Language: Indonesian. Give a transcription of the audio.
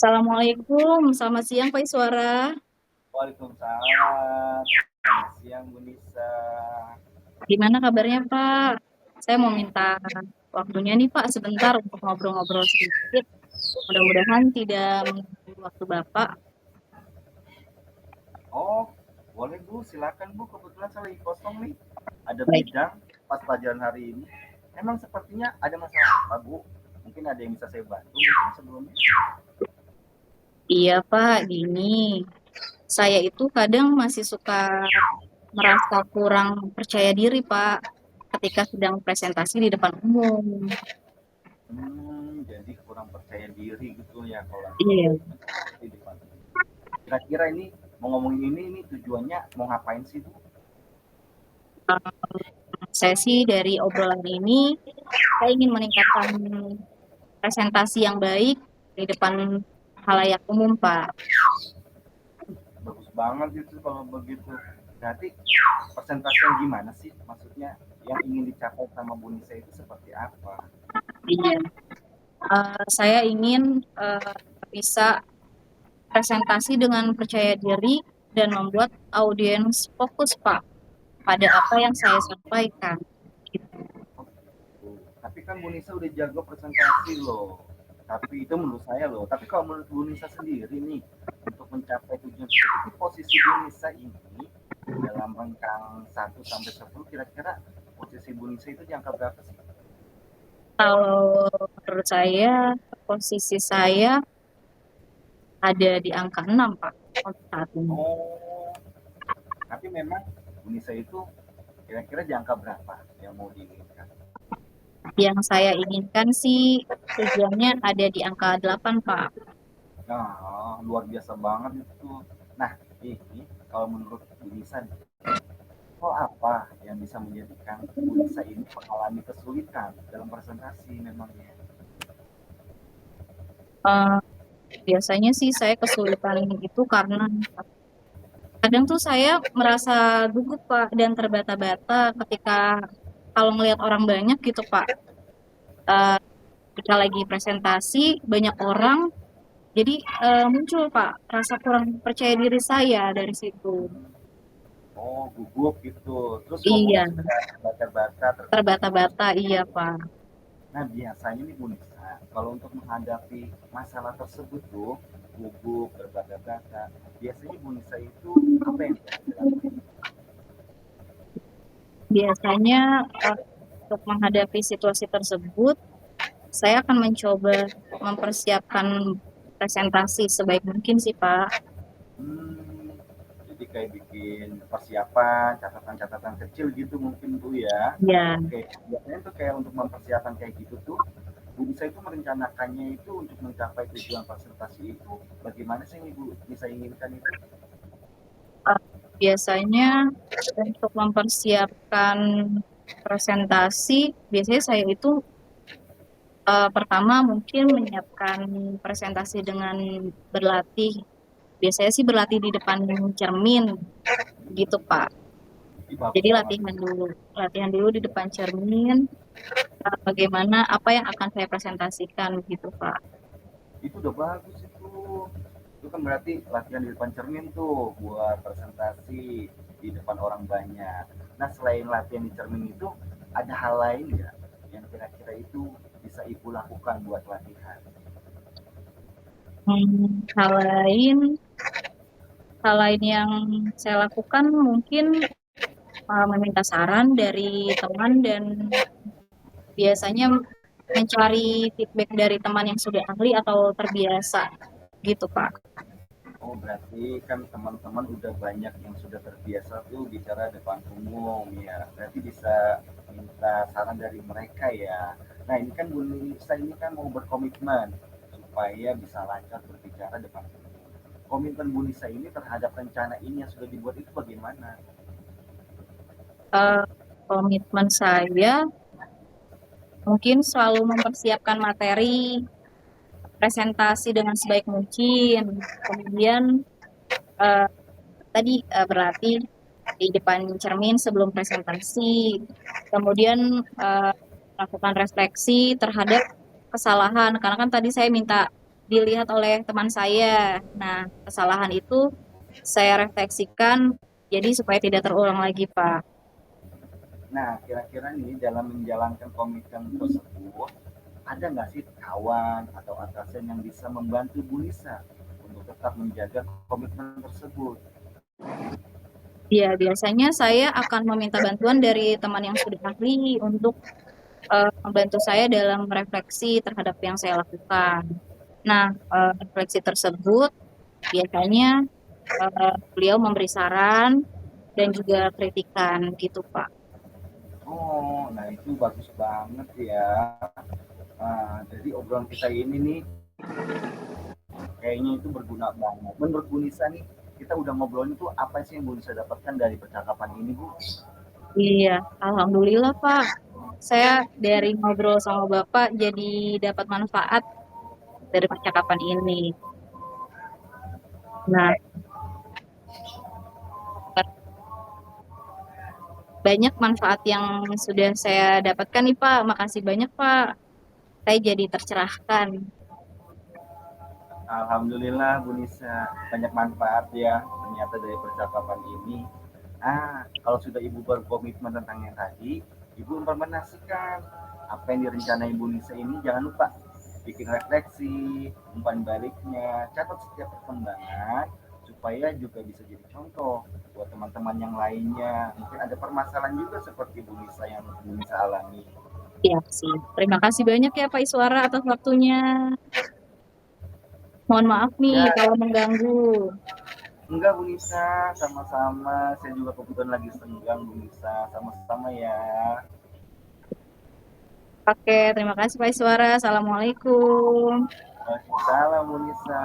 Assalamualaikum, selamat siang Pak Iswara. Waalaikumsalam. Selamat siang Bu Nisa. Gimana kabarnya Pak? Saya mau minta waktunya nih Pak sebentar untuk ngobrol-ngobrol sedikit. Mudah-mudahan tidak mengganggu waktu Bapak. Oh, boleh Bu, silakan Bu. Kebetulan saya lagi kosong nih. Ada Baik. bidang pas pelajaran hari ini. Emang sepertinya ada masalah apa Bu? Mungkin ada yang bisa saya bantu mungkin sebelumnya. Iya Pak, gini. Saya itu kadang masih suka merasa kurang percaya diri Pak ketika sedang presentasi di depan umum. Jadi kurang percaya diri gitu ya kalau Iya. di depan. Kira-kira ini mau ngomongin ini tujuannya mau ngapain sih Bu? Saya sih dari obrolan ini, saya ingin meningkatkan presentasi yang baik di depan halayak umum, Pak. Bagus banget gitu kalau begitu. Berarti persentase gimana sih? Maksudnya yang ingin dicapai sama Bu Nisa itu seperti apa? Iya. Saya ingin bisa presentasi dengan percaya diri dan membuat audiens fokus, Pak, pada apa yang saya sampaikan. Gitu. Tapi kan Bu Nisa udah jago presentasi loh. Tapi itu menurut saya loh. Tapi kalau menurut Bu Nisa sendiri nih, untuk mencapai tujuan seperti posisi Bu Nisa ini dalam rengkang 1 sampai 10 kira-kira posisi Bu Nisa itu di angka berapa sih? Kalau menurut saya, posisi saya ada di angka 6, Pak, untuk saat ini. Oh, tapi memang Bu Nisa itu kira-kira di angka berapa yang mau diinginkan? Yang saya inginkan sih tujuannya ada di angka 8, Pak. Nah, luar biasa banget itu. Nah, ini kalau menurut Bu Nisa nih, hal apa yang bisa menjadikan Bu Nisa ini mengalami kesulitan dalam presentasi memangnya? Eh, Biasanya sih saya kesulitan itu karena kadang tuh saya merasa gugup Pak dan terbata-bata ketika kalau ngelihat orang banyak gitu Pak. Eh, Ketika lagi presentasi banyak orang, jadi muncul Pak rasa kurang percaya diri saya dari situ. Oh, gugup gitu. Terus Iya, ngomongnya suka baca-baca, tergesa-gesa. terbata-bata iya Pak. Nah, biasanya nih Bu Nisa, kalau untuk menghadapi masalah tersebut tuh, gugup, terbata-bata, biasanya Bu Nisa itu apa yang biasa dilakukan? Biasanya eh, untuk menghadapi situasi tersebut, saya akan mencoba mempersiapkan presentasi sebaik mungkin sih Pak. Hmm, jadi kayak bikin persiapan, catatan-catatan kecil gitu mungkin Bu ya. Ya. Oke, biasanya tuh kayak untuk mempersiapkan kayak gitu tuh, Bu bisa itu merencanakannya itu untuk mencapai tujuan presentasi itu bagaimana sih yang Ibu bisa inginkan itu? Uh, Biasanya untuk mempersiapkan presentasi, biasanya saya itu pertama mungkin menyiapkan presentasi dengan berlatih. Biasanya sih berlatih di depan cermin, gitu Pak. Ih, bagus Jadi banget. latihan dulu di depan cermin, bagaimana apa yang akan saya presentasikan, gitu Pak. Itu udah bagus itu. Itu kan berarti latihan di depan cermin tuh buat presentasi di depan orang banyak. Nah, selain latihan di cermin itu, ada hal lain nggak yang kira-kira itu bisa Ibu lakukan buat latihan? Hal lain, hal lain yang saya lakukan mungkin meminta saran dari teman dan biasanya mencari feedback dari teman yang sudah ahli atau terbiasa gitu Pak. Oh, berarti kan teman-teman udah banyak yang sudah terbiasa tuh bicara depan umum ya. Berarti bisa minta saran dari mereka ya. Nah, ini kan Bu Nisa ini kan mau berkomitmen supaya bisa lancar berbicara depan umum. Komitmen Bu Nisa ini terhadap rencana ini yang sudah dibuat itu bagaimana? Eh, Komitmen saya mungkin selalu mempersiapkan materi presentasi dengan sebaik mungkin. Kemudian eh, tadi berlatih di depan cermin sebelum presentasi. Kemudian eh, melakukan refleksi terhadap kesalahan. Karena kan tadi saya minta dilihat oleh teman saya. Nah, kesalahan itu saya refleksikan jadi supaya tidak terulang lagi, Pak. Nah, kira-kira nih dalam menjalankan komitmen tersebut, ada nggak sih kawan atau atasan yang bisa membantu Bu Nisa untuk tetap menjaga komitmen tersebut? Ya, biasanya saya akan meminta bantuan dari teman yang sudah ahli untuk membantu saya dalam refleksi terhadap yang saya lakukan. Nah, refleksi tersebut biasanya beliau memberi saran dan juga kritikan gitu, Pak. Oh, nah itu bagus banget ya. Jadi obrolan kita ini nih kayaknya itu berguna banget. Menurut Bu Nisa nih, kita udah ngobrolin tuh apa sih yang Bu Nisa dapatkan dari percakapan ini, Bu? Iya, alhamdulillah, Pak. Saya dari ngobrol sama Bapak jadi dapat manfaat dari percakapan ini. Nah, banyak manfaat yang sudah saya dapatkan nih, Pak. Makasih banyak, Pak. Saya jadi tercerahkan. Alhamdulillah Bu Nisa, banyak manfaat ya ternyata dari percakapan ini. Kalau sudah Ibu berkomitmen tentang yang tadi, Ibu implementasikan apa yang direncanakan Ibu Nisa ini, jangan lupa bikin refleksi, umpan baliknya, catat setiap perkembangan supaya juga bisa jadi contoh buat teman-teman yang lainnya. Mungkin ada permasalahan juga seperti Bu Nisa yang Bu Nisa alami. Iya sih. Terima kasih banyak ya, Pak Iswara atas waktunya. Mohon maaf nih Ya, kalau mengganggu. enggak Bu Nisa, sama-sama. Saya juga kebetulan lagi senggang Bu Nisa, sama-sama ya. Oke, terima kasih Pak Iswara. Assalamualaikum. Waalaikumsalam Bu Nisa.